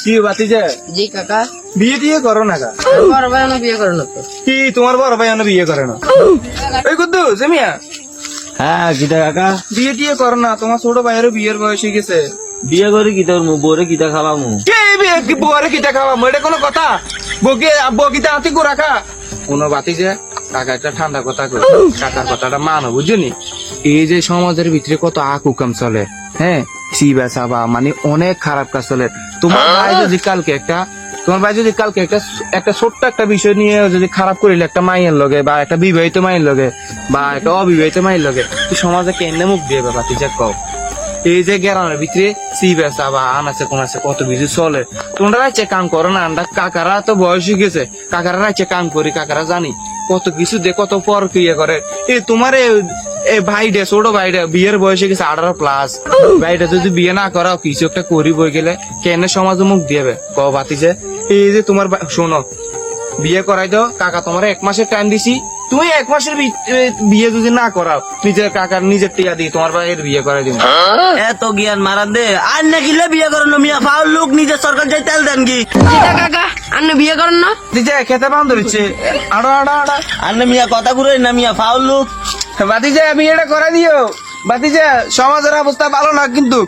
কি বাতিজা? জি কাকা। বিয়ে টিয়ে করো না কা? বড় ভাই আমার বিয়ে করে না তো। কি তোমার বড় ভাই এখনো বিয়ে করে না? এই কুদ্দুস মিয়া, হ্যাঁ কিতা কাকা, বিয়ে টিয়ে করো না, তোমার ছোট ভাইয়েরও বিয়ের বয়স হয়ে গেছে। বিয়ে করে কিতা করবো, বউরে কিতা খাওয়ামু? কে বিয়ে বউরে কিটা খাওয়া? এটা কোনো কথা? বগিতে আতি কো রাখা কোনো বাতিজা? কাকা একটা ঠান্ডা কথা কই, কাকার কথাটা মানো বুঝলি? এই যে সমাজের ভিতরে কত আকুকাম চলে, হ্যাঁ, সিবা সাবা মানে অনেক খারাপ কাজ চলে। তোমার ভাই যদি কালকে একটা ছোট্ট একটা বিষয় নিয়ে যদি খারাপ করিলে একটা মাইয়ের লগে বা একটা বিবাহিত মাইয়ের লগে বা একটা অবিবাহিত মাইয়ের লগে, তুই সমাজে কেন মুখ দিয়ে বাতি যা কও? এই যে গ্রামের ভিতরে সিবা সাবা আনাছে কোন আছে কত কিছু চলে। তোমরা রাইছে কাম করো না, আমরা কাকারা তো বয়স হয়ে গেছে, কাকারা রাইছে কাম করি, কাকারা জানি কত কিছু দে, কত পর ক্রিয়া করে। তোমার ভাইডে ছোট ভাইডে বিয়ের বয়সে গেছে 18+। ভাইটা যদি বিয়ে না করাও কিছু একটা করি বই গেলে কেন সমাজে মুখ দিবে ক বাতিছে? এই যে তোমার শোনো, বিয়ে করাই দাও, কাকা তোমার 1 মাসের টাইম দিছি, তুমি 1 মাসের বিয়ে যদি না করাও, নিজের কাকার নিজের টিয়া দিয়ে তোমার ভাইয়ের বিয়ে করাই দিব। এত জ্ঞান মারান দে, আর না কিলে বিয়ে করেন মিয়া? ফাউল লোক, নিজের সরকার যাই তেল দেন কি? জিতা কাকা আপনি বিয়ে করেন না? দিছে খেতে বান্ধ দিচ্ছে আড়া আড়া আড়া। আর না মিয়া কথা ঘুরে না মিয়া, ফাউল লোক। বাতিজা বিয়েটা করে দিও বাতিজা, সমাজের অবস্থা ভালো না কিন্তু।